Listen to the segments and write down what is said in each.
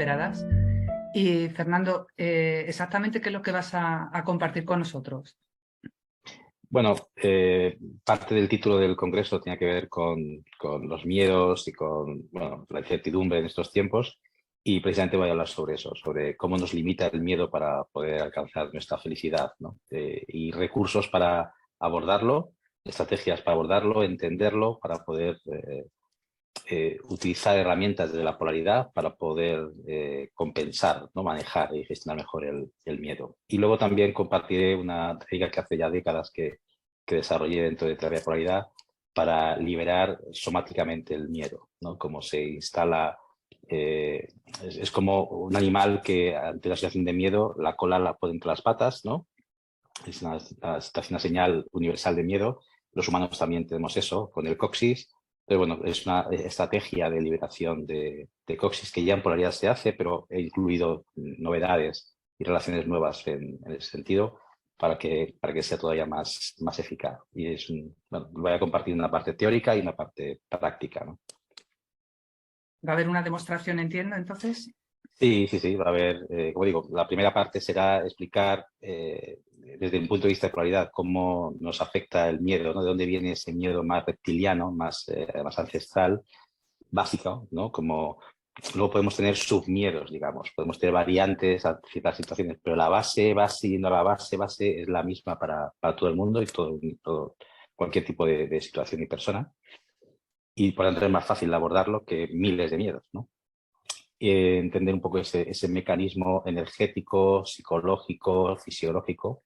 inesperadas. Y Fernando, exactamente qué es lo que vas a compartir con nosotros. Bueno, parte del título del Congreso tiene que ver con los miedos y con la incertidumbre en estos tiempos, y precisamente voy a hablar sobre eso, sobre cómo nos limita el miedo para poder alcanzar nuestra felicidad, ¿no? Y recursos para abordarlo, estrategias para abordarlo, entenderlo, para poder utilizar herramientas de la polaridad para poder compensar, ¿no? Manejar y gestionar mejor el miedo. Y luego también compartiré una técnica que hace ya décadas que desarrollé dentro de terapia de polaridad para liberar somáticamente el miedo, ¿no? Como se instala, es como un animal que ante la situación de miedo la cola la pone entre las patas, ¿no? Es una señal universal de miedo. Los humanos también tenemos eso con el coxis. Pero bueno, es una estrategia de liberación de coxis que ya en polaridad se hace, pero he incluido novedades y relaciones nuevas en ese sentido para que sea todavía más eficaz. Y voy a compartir una parte teórica y una parte práctica, ¿no? ¿Va a haber una demostración, entiendo, entonces? Sí, va a haber, como digo, la primera parte será explicar desde un punto de vista de polaridad cómo nos afecta el miedo, ¿no? De dónde viene ese miedo más reptiliano, más ancestral, básico, ¿no? Como luego podemos tener submiedos, digamos, podemos tener variantes a ciertas situaciones, pero la base, siguiendo la base es la misma para todo el mundo y todo cualquier tipo de situación y persona. Y por lo tanto es más fácil abordarlo que miles de miedos, ¿no? Entender un poco ese mecanismo energético, psicológico, fisiológico,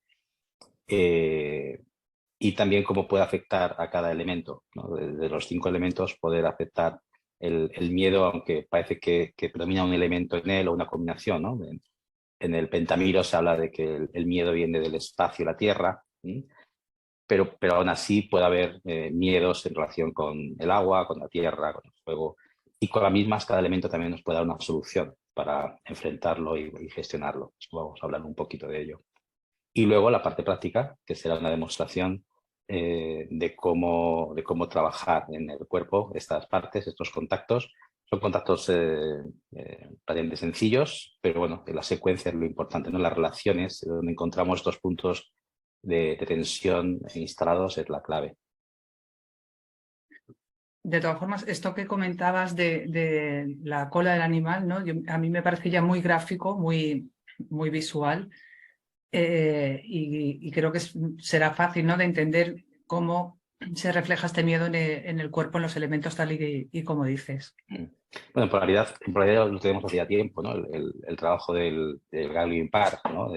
y también cómo puede afectar a cada elemento, ¿no? De los 5 elementos, poder afectar el miedo, aunque parece que predomina un elemento en él o una combinación, ¿no? En el Pentamiro se habla de que el miedo viene del espacio y la tierra, ¿sí? Pero aún así puede haber miedos en relación con el agua, con la tierra, con el fuego, y con las mismas cada elemento también nos puede dar una solución para enfrentarlo y gestionarlo. Vamos a hablar un poquito de ello. Y luego la parte práctica, que será una demostración de cómo trabajar en el cuerpo estas partes, estos contactos. Son contactos aparentemente sencillos, pero bueno, la secuencia es lo importante, ¿no? Las relaciones, donde encontramos estos puntos de tensión instalados, es la clave. De todas formas, esto que comentabas de la cola del animal, ¿no? A mí me parece ya muy gráfico, muy visual, y creo que será fácil, ¿no? De entender cómo se refleja este miedo en el cuerpo, en los elementos tal y como dices. Bueno, en polaridad lo tenemos hace ya tiempo, ¿no? El trabajo del ganglion par, ¿no?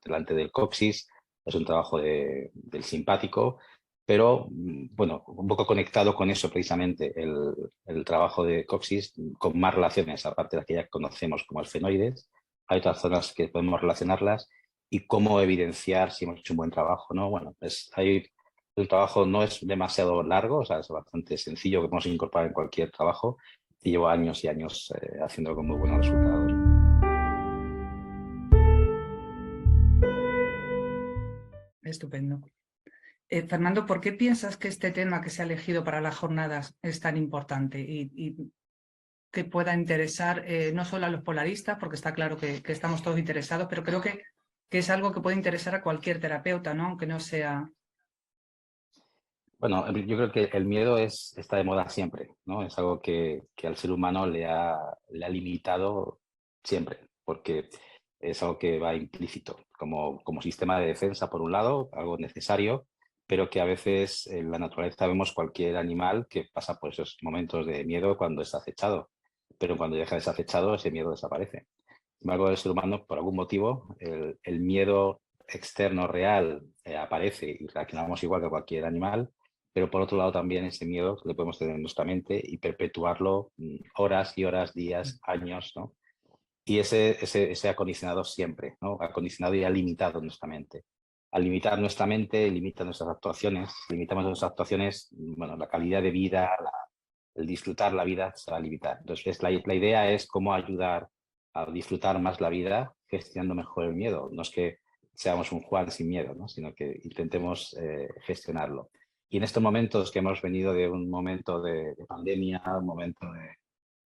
Delante del coxis, es un trabajo del simpático, pero bueno, un poco conectado con eso precisamente, el trabajo de coxis con más relaciones, aparte de las que ya conocemos como esfenoides. Hay otras zonas que podemos relacionarlas y cómo evidenciar si hemos hecho un buen trabajo, ¿no? Bueno, el trabajo no es demasiado largo, o sea, es bastante sencillo, que podemos incorporar en cualquier trabajo, y llevo años y años haciendo con muy buenos resultados. Estupendo. Fernando, ¿por qué piensas que este tema que se ha elegido para las jornadas es tan importante y que pueda interesar no solo a los polaristas, porque está claro que estamos todos interesados, pero creo que es algo que puede interesar a cualquier terapeuta, ¿no? Aunque no sea... Bueno, yo creo que el miedo está de moda siempre, ¿no? Es algo que al ser humano le ha limitado siempre, porque es algo que va implícito como sistema de defensa, por un lado, algo necesario, pero que a veces en la naturaleza vemos cualquier animal que pasa por esos momentos de miedo cuando está acechado, pero cuando deja de ser acechado ese miedo desaparece. Sin embargo, el ser humano, por algún motivo, el miedo externo real aparece y reaccionamos igual que cualquier animal, pero por otro lado también ese miedo le podemos tener en nuestra mente y perpetuarlo horas y horas, días, años, ¿no? Y ese ha condicionado siempre, ¿no? Ha condicionado y ha limitado nuestra mente. Al limitar nuestra mente, limita nuestras actuaciones. Limitamos nuestras actuaciones, bueno, la calidad de vida, el disfrutar la vida se va a limitar. Entonces, la idea es cómo ayudar a disfrutar más la vida gestionando mejor el miedo. No es que seamos un Juan sin miedo, ¿no? Sino que intentemos gestionarlo. Y en estos momentos que hemos venido de un momento de pandemia, un momento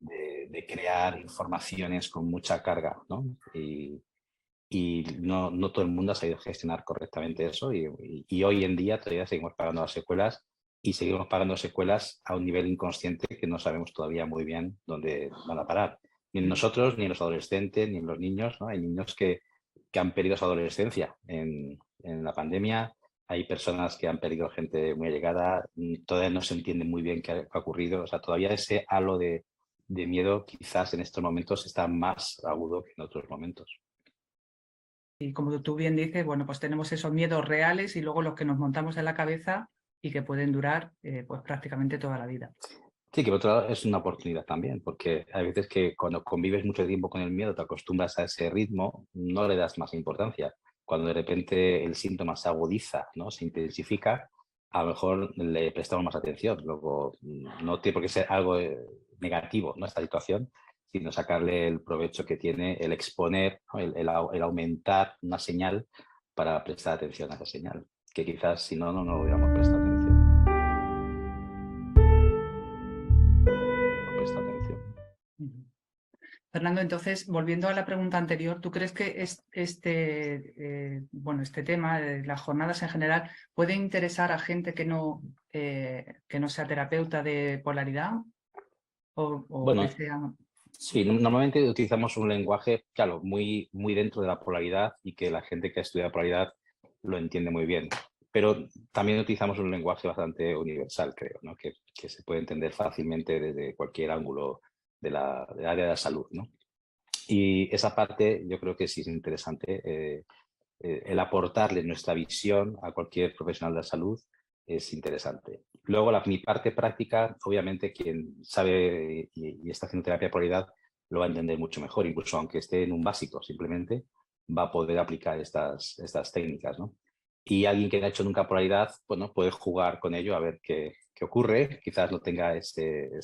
de crear informaciones con mucha carga, ¿no? Y no todo el mundo ha sabido gestionar correctamente eso y hoy en día todavía seguimos pagando las secuelas y seguimos pagando secuelas a un nivel inconsciente que no sabemos todavía muy bien dónde van a parar. Ni en nosotros, ni en los adolescentes, ni en los niños, ¿no? Hay niños que han perdido su adolescencia en la pandemia. Hay personas que han perdido gente muy allegada. Todavía no se entiende muy bien qué ha ocurrido. O sea, todavía ese halo de miedo quizás en estos momentos está más agudo que en otros momentos. Y como tú bien dices, bueno, pues tenemos esos miedos reales y luego los que nos montamos en la cabeza y que pueden durar pues prácticamente toda la vida. Sí, que por otro lado es una oportunidad también, porque hay veces que cuando convives mucho tiempo con el miedo, te acostumbras a ese ritmo, no le das más importancia. Cuando de repente el síntoma se agudiza, ¿no? Se intensifica, a lo mejor le prestamos más atención. Luego, no tiene por qué ser algo negativo, ¿no? Esta situación, sino sacarle el provecho que tiene el exponer, ¿no? El aumentar una señal para prestar atención a esa señal, que quizás si no, no hubiéramos prestado atención. No presta atención. Ujú. Fernando, entonces, volviendo a la pregunta anterior, ¿tú crees que este tema, las jornadas en general, puede interesar a gente que no sea terapeuta de polaridad o que Bueno, sea... sí, normalmente utilizamos un lenguaje, claro, muy dentro de la polaridad y que la gente que estudia polaridad lo entiende muy bien. Pero también utilizamos un lenguaje bastante universal, creo, ¿no? Que se puede entender fácilmente desde cualquier ángulo del área de la salud, ¿no? Y esa parte yo creo que sí es interesante. El aportarle nuestra visión a cualquier profesional de la salud es interesante. Luego, mi parte práctica, obviamente, quien sabe y está haciendo terapia de polaridad lo va a entender mucho mejor, incluso aunque esté en un básico, simplemente va a poder aplicar estas técnicas, ¿no? Y alguien que no ha hecho nunca polaridad, bueno, puede jugar con ello a ver qué ocurre. Quizás no tenga ese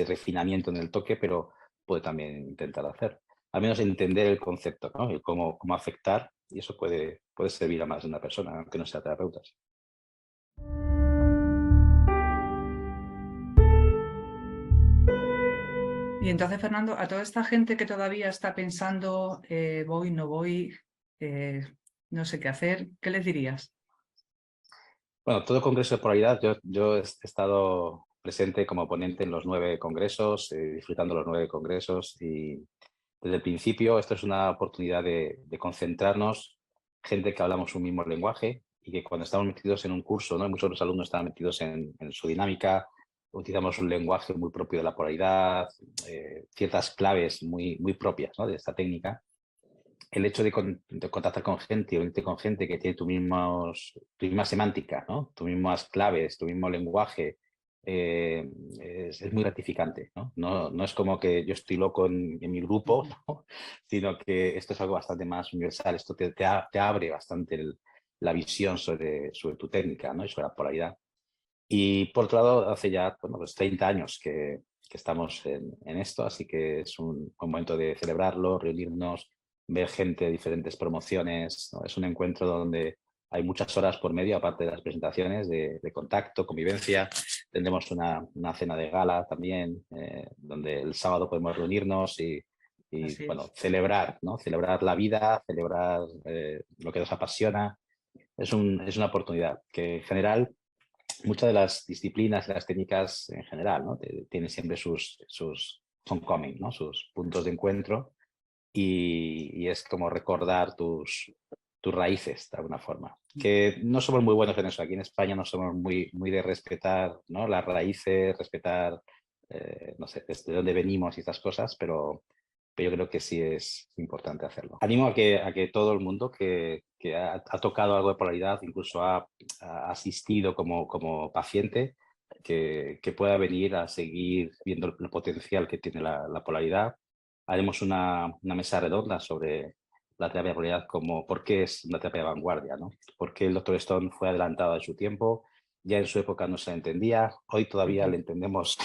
refinamiento en el toque, pero puede también intentar hacer. Al menos entender el concepto, ¿no? Y cómo afectar, y eso puede servir a más de una persona, aunque no sea terapeuta. Y entonces, Fernando, a toda esta gente que todavía está pensando, voy, no voy, no sé qué hacer, ¿qué les dirías? Bueno, todo congreso de polaridad, yo he estado presente como ponente en los 9 congresos, disfrutando los 9 congresos y desde el principio esto es una oportunidad de concentrarnos, gente que hablamos un mismo lenguaje y que cuando estamos metidos en un curso, ¿no? Muchos de los alumnos están metidos en su dinámica, utilizamos un lenguaje muy propio de la polaridad, ciertas claves muy propias, ¿no? De esta técnica. El hecho de contactar con gente o irte con gente que tiene tu misma semántica, ¿no? Tus mismas claves, tu mismo lenguaje, eh, es muy gratificante, ¿no? No es como que yo estoy loco en mi grupo, ¿no? Sino que esto es algo bastante más universal. Esto te abre bastante la visión sobre tu técnica, ¿no? Y sobre la polaridad. Y por otro lado, hace ya pues 30 años que estamos en esto, así que es un momento de celebrarlo, reunirnos, ver gente de diferentes promociones, ¿no? Es un encuentro donde hay muchas horas por medio, aparte de las presentaciones, de contacto, convivencia. Tendremos una cena de gala también, donde el sábado podemos reunirnos Así bueno, es. celebrar, ¿no? Celebrar la vida, celebrar lo que nos apasiona. Es una oportunidad que en general muchas de las disciplinas y las técnicas en general, ¿no? Tienen siempre sus homecoming, ¿no? Sus puntos de encuentro y es como recordar tus raíces de alguna forma. Que no somos muy buenos en eso. Aquí en España no somos muy de respetar, ¿no? Las raíces, respetar, no sé, desde dónde venimos y estas cosas, pero yo creo que sí es importante hacerlo. Animo a que todo el mundo que ha tocado algo de polaridad, incluso ha asistido como paciente, que pueda venir a seguir viendo el potencial que tiene la polaridad. Haremos una mesa redonda sobre la terapia de polaridad como por qué es una terapia de vanguardia, ¿no? Por qué el Dr. Stone fue adelantado de su tiempo, ya en su época no se entendía, hoy todavía le entendemos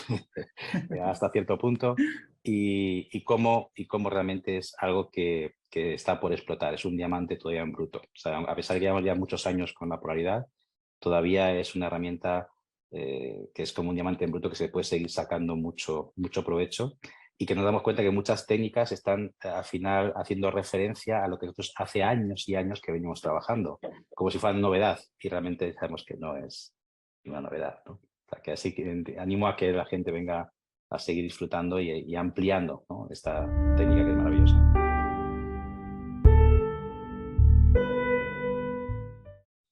hasta cierto punto y cómo realmente es algo que está por explotar, es un diamante todavía en bruto. O sea, a pesar de que llevamos ya muchos años con la polaridad, todavía es una herramienta que es como un diamante en bruto que se puede seguir sacando mucho provecho, y que nos damos cuenta que muchas técnicas están al final haciendo referencia a lo que nosotros hace años y años que venimos trabajando, como si fuera novedad, y realmente sabemos que no es una novedad, ¿no? O sea, que así que animo a que la gente venga a seguir disfrutando y ampliando, ¿no?, esta técnica que es maravillosa.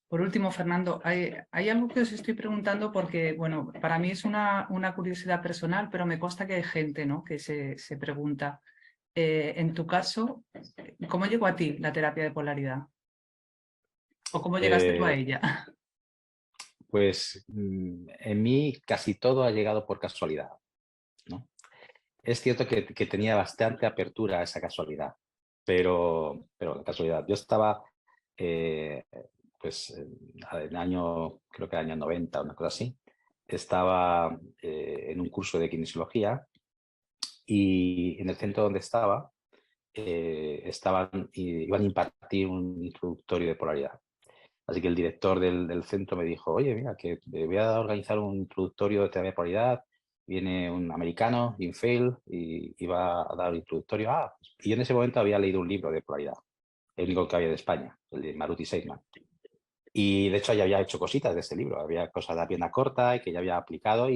Por último, Fernando, hay algo que os estoy preguntando porque, bueno, para mí es una curiosidad personal, pero me consta que hay gente, ¿no?, que se pregunta, en tu caso, ¿cómo llegó a ti la terapia de polaridad? ¿O cómo llegaste tú a Eh, ella? pues en mí casi todo ha llegado por casualidad, ¿no? Es cierto que tenía bastante apertura a esa casualidad, pero casualidad. Yo estaba, eh, pues, en el año, creo que el año 90, una cosa así, estaba en un curso de kinesiología, y en el centro donde estaba, iban a impartir un introductorio de polaridad. Así que el director del centro me dijo, oye, mira, que voy a organizar un introductorio de terapia de polaridad, viene un americano, Jim Fail, y va a dar el introductorio. Y yo en ese momento había leído un libro de polaridad, el único que había de España, el de Maruti Seidman. Y de hecho ya había hecho cositas de este libro, había cosas de la pierna corta y que ya había aplicado,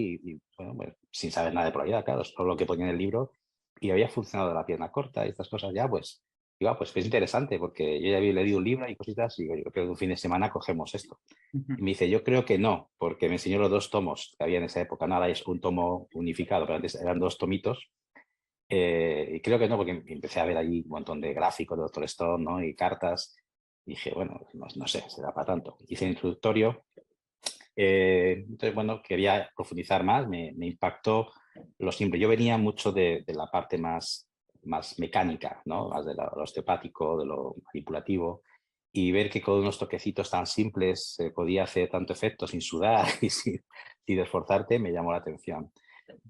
bueno, pues, sin saber nada de polaridad, claro, solo lo que ponía en el libro, y había funcionado de la pierna corta y estas cosas ya, pues, iba, pues es interesante porque yo ya había leído un libro y cositas, y digo, yo creo que un fin de semana cogemos esto. Y me dice, yo creo que no, porque me enseñó los 2 tomos que había en esa época. Nada, es un tomo unificado, pero antes eran 2 tomitos. Y creo que no, porque empecé a ver allí un montón de gráficos de Doctor Stone, ¿no?, y cartas. Y dije, bueno, no sé, será para tanto. Hice el introductorio. Entonces, bueno, quería profundizar más, me impactó lo simple. Yo venía mucho de la parte más mecánica, ¿no?, más de lo osteopático, de lo manipulativo, y ver que con unos toquecitos tan simples se podía hacer tanto efecto sin sudar y sin esforzarte, me llamó la atención.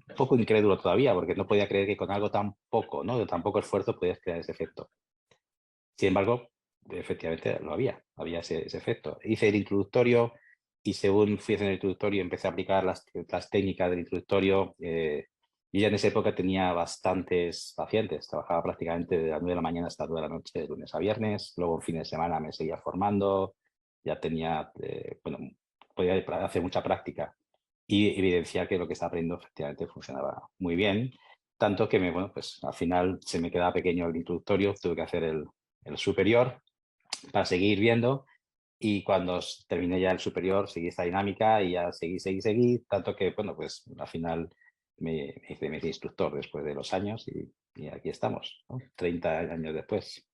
Un poco incrédulo todavía, porque no podía creer que con algo tan poco, ¿no?, de tan poco esfuerzo podías crear ese efecto. Sin embargo, efectivamente lo había ese efecto. Hice el introductorio, y según fui haciendo el introductorio empecé a aplicar las técnicas del introductorio. Yo ya en esa época tenía bastantes pacientes, trabajaba prácticamente de las 9 de la mañana hasta las 9 de la noche, de lunes a viernes, luego un fin de semana me seguía formando, ya tenía, bueno, podía hacer mucha práctica y evidenciar que lo que estaba aprendiendo efectivamente funcionaba muy bien, tanto que bueno, pues al final se me quedaba pequeño el introductorio, tuve que hacer el superior para seguir viendo, y cuando terminé ya el superior seguí esta dinámica y ya seguí, tanto que, bueno, pues al final me hice instructor después de los años, y aquí estamos, ¿no?, 30 años después.